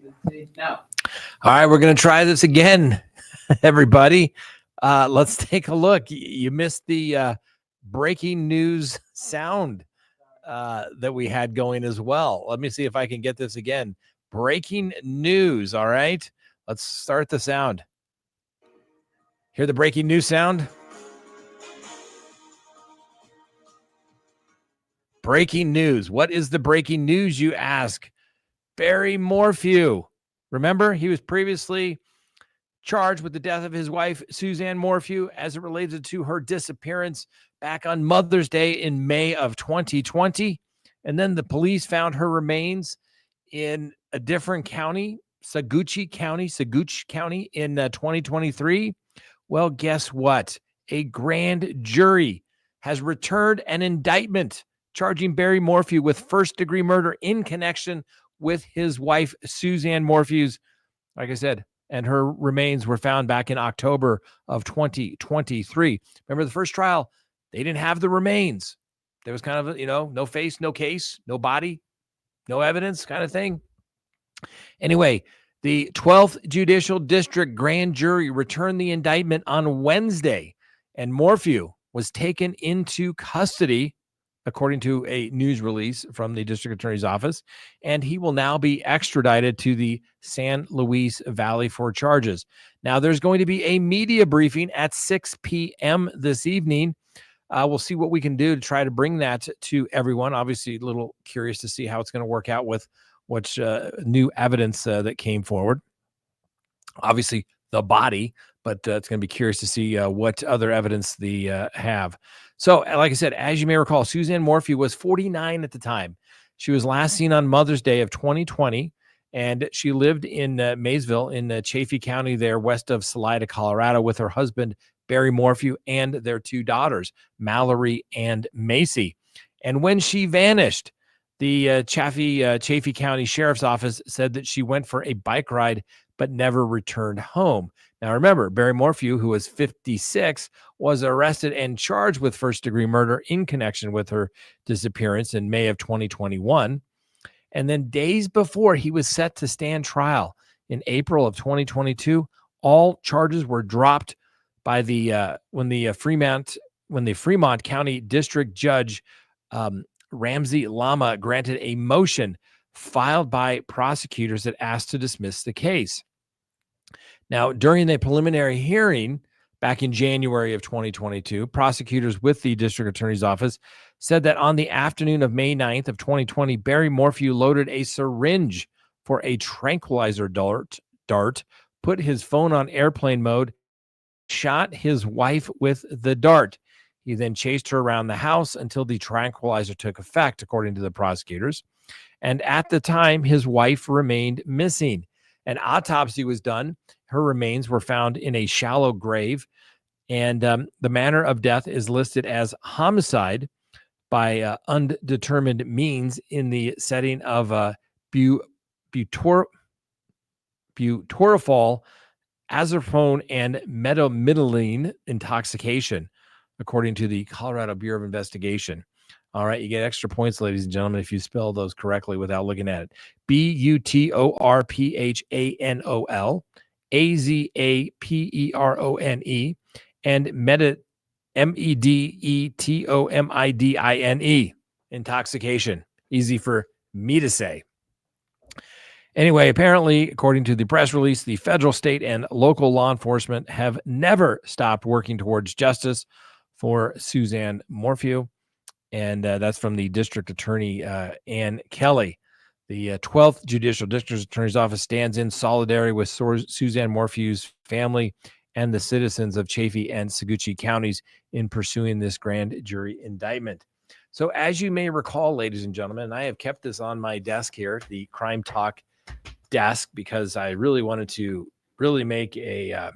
All right, we're going to try this again, everybody. Let's take a look. You missed the breaking news sound that we had going as well. Let me see if I can get this again. Breaking news. All right, let's start the sound. Hear the breaking news sound? Breaking news. What is the breaking news, you ask? Barry Morphew. Remember, he was previously charged with the death of his wife, Suzanne Morphew, as it related to her disappearance back on Mother's Day in May of 2020. And then the police found her remains in a different county, Seguin County in 2023. Well, guess what? A grand jury has returned an indictment charging Barry Morphew with first-degree murder in connection with his wife, Suzanne Morphew's, like I said, and her remains were found back in October of 2023. Remember the first trial? They didn't have the remains. There was kind of, no face, no case, no body, no evidence kind of thing. Anyway, the 12th Judicial District Grand Jury returned the indictment on Wednesday, and Morphew was taken into custody, according to a news release from the district attorney's office, and he will now be extradited to the San Luis Valley for charges. Now, there's going to be a media briefing at 6 p.m. this evening. We'll see what we can do to try to bring that to everyone. Obviously, a little curious to see how it's going to work out with what's new evidence that came forward. Obviously, the body, but it's going to be curious to see what other evidence they have. So, like I said, as you may recall, Suzanne Morphew was 49 at the time. She was last seen on Mother's Day of 2020, and she lived in Maysville in Chaffee County there west of Salida, Colorado, with her husband, Barry Morphew, and their two daughters, Mallory and Macy. And when she vanished, the Chaffee County Sheriff's Office said that she went for a bike ride but never returned home. Now, remember, Barry Morphew, who was 56, was arrested and charged with first-degree murder in connection with her disappearance in May of 2021. And then days before he was set to stand trial in April of 2022, all charges were dropped by when the Fremont County District Judge Ramsey Lama granted a motion filed by prosecutors that asked to dismiss the case. Now, during the preliminary hearing back in January of 2022, prosecutors with the district attorney's office said that on the afternoon of May 9th of 2020, Barry Morphew loaded a syringe for a tranquilizer dart, put his phone on airplane mode, shot his wife with the dart. He then chased her around the house until the tranquilizer took effect, according to the prosecutors. And at the time, his wife remained missing. An autopsy was done. Her remains were found in a shallow grave, and the manner of death is listed as homicide by undetermined means in the setting of butorphanol, azarphone, and metamidylene intoxication, according to the Colorado Bureau of Investigation. All right, you get extra points, ladies and gentlemen, if you spell those correctly without looking at it. butorphanol, azaperone, and medetomidine, intoxication. Easy for me to say. Anyway, apparently, according to the press release, the federal, state, and local law enforcement have never stopped working towards justice for Suzanne Morphew. And that's from the district attorney, Ann Kelly. The 12th Judicial District Attorney's Office stands in solidarity with Suzanne Morphew's family and the citizens of Chaffee and Seguin counties in pursuing this grand jury indictment. So as you may recall, ladies and gentlemen, I have kept this on my desk here, the Crime Talk desk, because I really wanted to really make I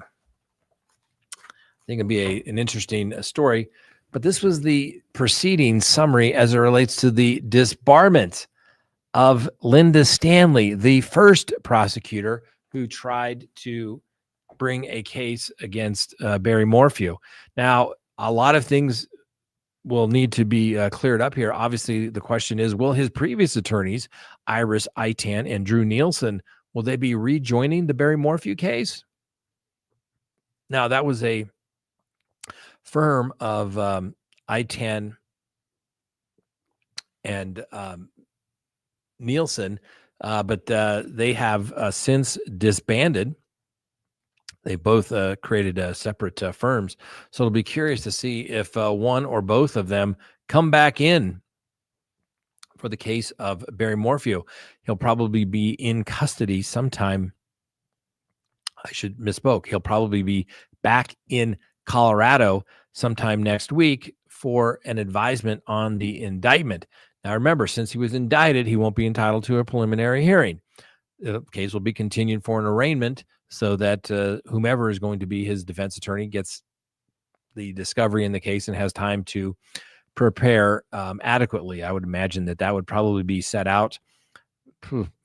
think it'd be an interesting story. But this was the proceeding summary as it relates to the disbarment of Linda Stanley, the first prosecutor who tried to bring a case against Barry Morphew. Now, a lot of things will need to be cleared up here. Obviously, the question is, will his previous attorneys, Iris Itan and Drew Nielsen, Will they be rejoining the Barry Morphew case? Now, that was a firm of I-10 and Nielsen, but they have since disbanded. They both created separate firms. So it'll be curious to see if one or both of them come back in for the case of Barry Morphew. He'll probably be in custody sometime. I should misspoke. He'll probably be back in Colorado sometime next week for an advisement on the indictment. Now, remember, since he was indicted, he won't be entitled to a preliminary hearing. The case will be continued for an arraignment so that whomever is going to be his defense attorney gets the discovery in the case and has time to prepare adequately. I would imagine that would probably be set out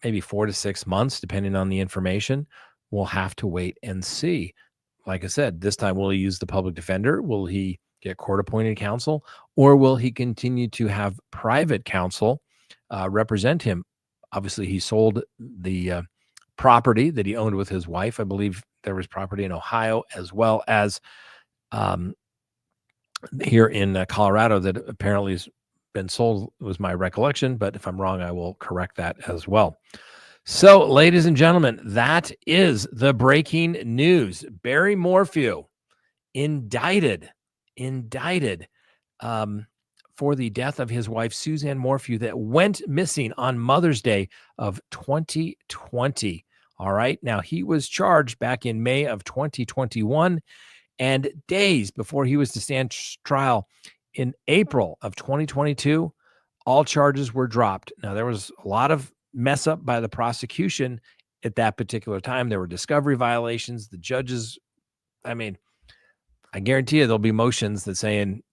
maybe 4 to 6 months, depending on the information. We'll have to wait and see. Like I said, this time, will he use the public defender? Will he get court-appointed counsel? Or will he continue to have private counsel represent him? Obviously, he sold the property that he owned with his wife. I believe there was property in Ohio as well as here in Colorado that apparently has been sold, was my recollection. But if I'm wrong, I will correct that as well. So, ladies and gentlemen, that is the breaking news. Barry Morphew indicted for the death of his wife, Suzanne Morphew, that went missing on Mother's Day of 2020. All right. Now, he was charged back in May of 2021, and days before he was to stand trial in April of 2022, all charges were dropped. Now, there was a lot of mess up by the prosecution at that particular time. There were discovery violations. The judges, I guarantee you there'll be motions that saying,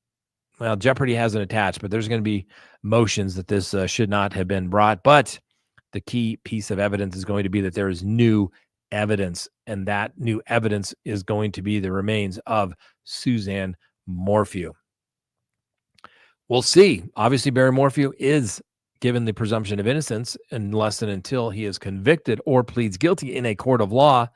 well, jeopardy hasn't attached, but there's going to be motions that this should not have been brought. But the key piece of evidence is going to be that there is new evidence, and that new evidence is going to be the remains of Suzanne Morphew. We'll see. Obviously, Barry Morphew is given the presumption of innocence unless and until he is convicted or pleads guilty in a court of law.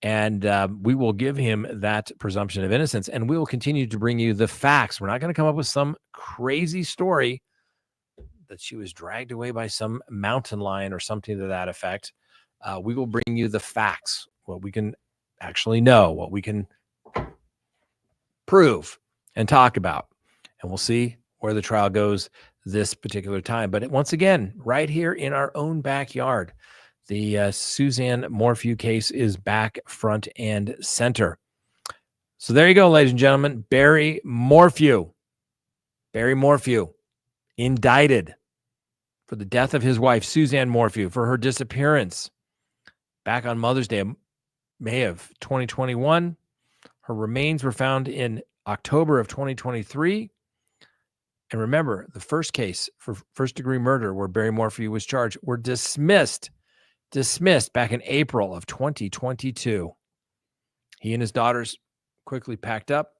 And we will give him that presumption of innocence, and we will continue to bring you the facts. We're not going to come up with some crazy story that she was dragged away by some mountain lion or something to that effect. We will bring you the facts, what we can actually know, what we can prove and talk about. And we'll see where the trial goes this particular time. But once again, right here in our own backyard, the Suzanne Morphew case is back front and center. So there you go, ladies and gentlemen. Barry Morphew indicted for the death of his wife, Suzanne Morphew, for her disappearance back on Mother's Day, May of 2021. Her remains were found in October of 2023. And remember, the first case for first-degree murder where Barry Morphew was charged were dismissed back in April of 2022. He and his daughters quickly packed up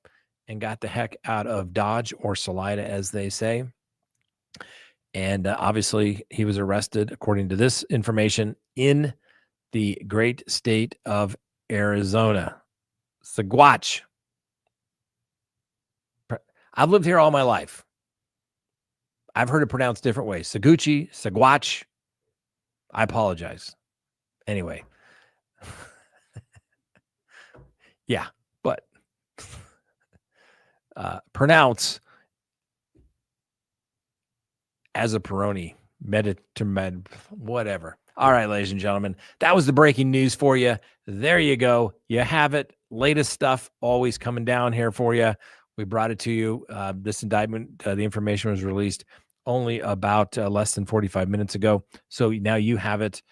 and got the heck out of Dodge, or Salida, as they say. And obviously, he was arrested, according to this information, in the great state of Arizona. Saguache. I've lived here all my life. I've heard it pronounced different ways. Saguchi, Saguache. I apologize. Anyway. Yeah, but pronounce as a Peroni, med, whatever. All right, ladies and gentlemen, that was the breaking news for you. There you go. You have it. Latest stuff always coming down here for you. We brought it to you. This indictment, the information was released only about less than 45 minutes ago. So now you have it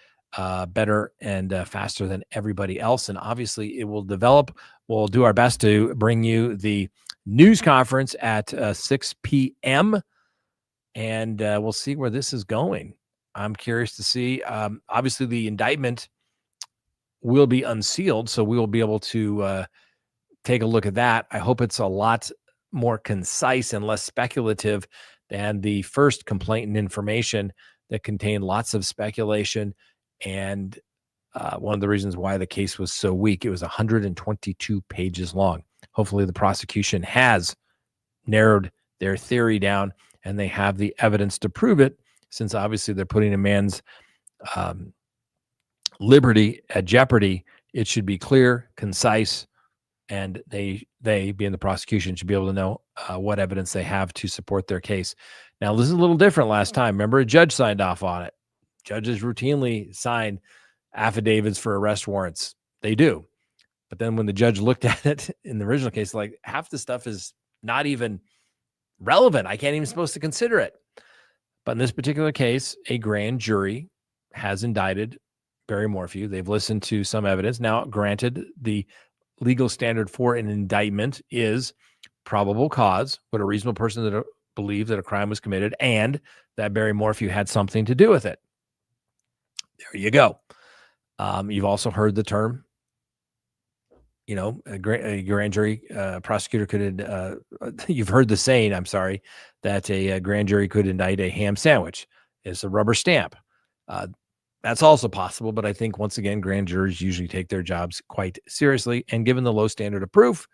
better and faster than everybody else. And obviously it will develop. We'll do our best to bring you the news conference at 6 p.m. And we'll see where this is going. I'm curious to see. Obviously, the indictment will be unsealed, so we will be able to take a look at that. I hope it's a lot more concise and less speculative than the first complaint and information that contained lots of speculation and one of the reasons why the case was so weak. It was 122 pages long. Hopefully the prosecution has narrowed their theory down and they have the evidence to prove it, since obviously they're putting a man's liberty at jeopardy. It should be clear, concise, and they being the prosecution should be able to know what evidence they have to support their case. Now, this is a little different last time. Remember, a judge signed off on it. Judges routinely sign affidavits for arrest warrants. They do. But then when the judge looked at it in the original case, like half the stuff is not even relevant. I can't even supposed to consider it. But in this particular case, a grand jury has indicted Barry Morphew. They've listened to some evidence. Now, granted, the legal standard for an indictment is probable cause, but a reasonable person that believed that a crime was committed and that Barry Morphew had something to do with it. There you go. You've also heard the term, a grand jury prosecutor could, you've heard the saying, I'm sorry, that a grand jury could indict a ham sandwich. It's a rubber stamp. That's also possible, but I think, once again, grand jurors usually take their jobs quite seriously, and given the low standard of proof,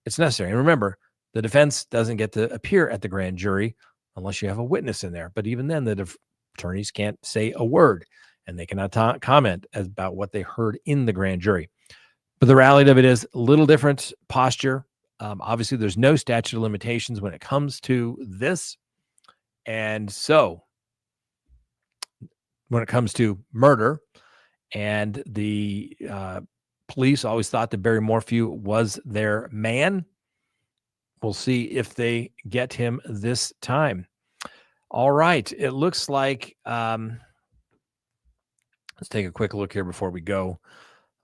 it's necessary. And remember, the defense doesn't get to appear at the grand jury unless you have a witness in there. But even then, the attorneys can't say a word, and they cannot comment about what they heard in the grand jury. But the reality of it is a little different posture. Obviously, there's no statute of limitations when it comes to this. And so when it comes to murder, and the police always thought that Barry Morphew was their man. We'll see if they get him this time. All right. It looks like, let's take a quick look here before we go.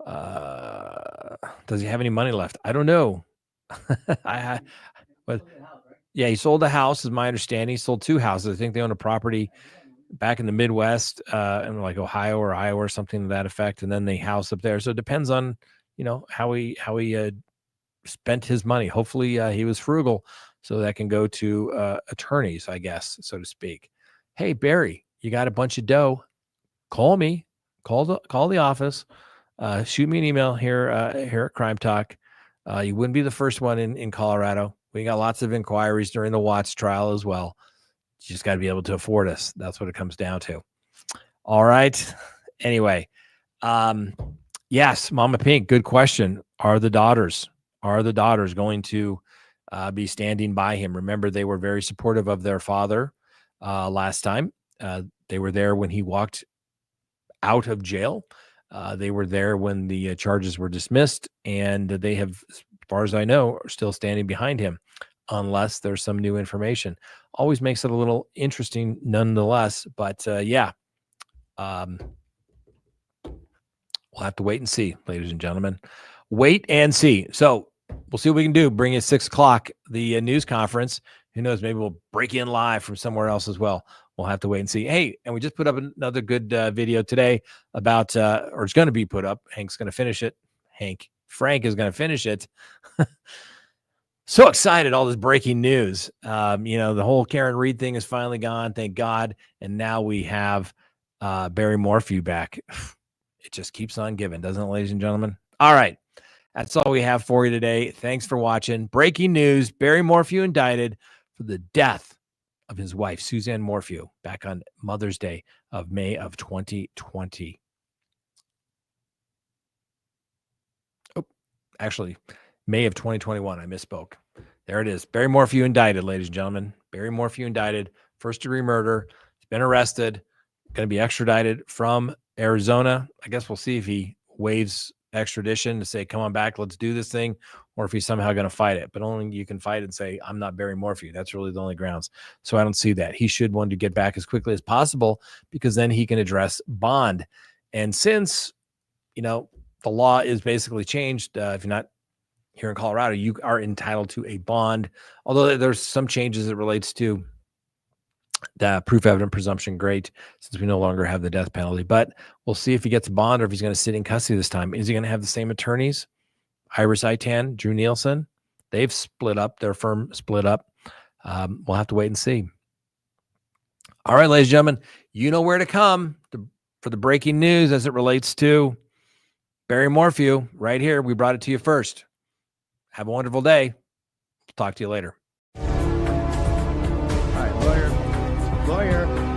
Does he have any money left? I don't know. But yeah, he sold a house, is my understanding. He sold 2 houses. I think they own a property back in the Midwest, in like Ohio or Iowa or something to that effect, and then they house up there. So it depends on, how he spent his money. Hopefully he was frugal, so that can go to attorneys, I guess, so to speak. Hey, Barry, you got a bunch of dough. Call me. Call the office. Shoot me an email here at Crime Talk. You wouldn't be the first one in Colorado. We got lots of inquiries during the Watts trial as well. You just got to be able to afford us. That's what it comes down to. All right. Anyway, yes, Mama Pink, good question. Are the daughters going to be standing by him? Remember, they were very supportive of their father last time. They were there when he walked out of jail. They were there when the charges were dismissed, and they have, as far as I know, are still standing behind him, unless there's some new information. Always makes it a little interesting nonetheless, but yeah. We'll have to wait and see, ladies and gentlemen. Wait and see. So we'll see what we can do. Bring it 6 o'clock, the news conference. Who knows? Maybe we'll break in live from somewhere else as well. We'll have to wait and see. Hey, and we just put up another good video today about, or it's going to be put up. Hank's going to finish it. Frank is going to finish it. So excited, all this breaking news. The whole Karen Reed thing is finally gone, thank God. And now we have Barry Morphew back. It just keeps on giving, doesn't it, ladies and gentlemen? All right. That's all we have for you today. Thanks for watching. Breaking news, Barry Morphew indicted for the death of his wife, Suzanne Morphew, back on Mother's Day of May of 2020. Oh, actually, May of 2021. I misspoke. There it is. Barry Morphew indicted, ladies and gentlemen. Barry Morphew indicted, first-degree murder. He's been arrested, going to be extradited from Arizona. I guess we'll see if he waives extradition to say, come on back, let's do this thing, or if he's somehow going to fight it. But only you can fight and say, I'm not Barry Morphew. That's really the only grounds. So I don't see that. He should want to get back as quickly as possible, because then he can address bond. And since, the law is basically changed, if you're not here in Colorado, you are entitled to a bond, although there's some changes that relates to the proof evident presumption. Great, since we no longer have the death penalty. But we'll see if he gets a bond or if he's going to sit in custody this time. Is he going to have the same attorneys? Iris Itan, Drew Nielsen, they've split up. Their firm split up. We'll have to wait and see. All right, ladies and gentlemen, you know where to come for the breaking news as it relates to Barry Morphew, right here. We brought it to you first. Have a wonderful day. Talk to you later. All right, lawyer.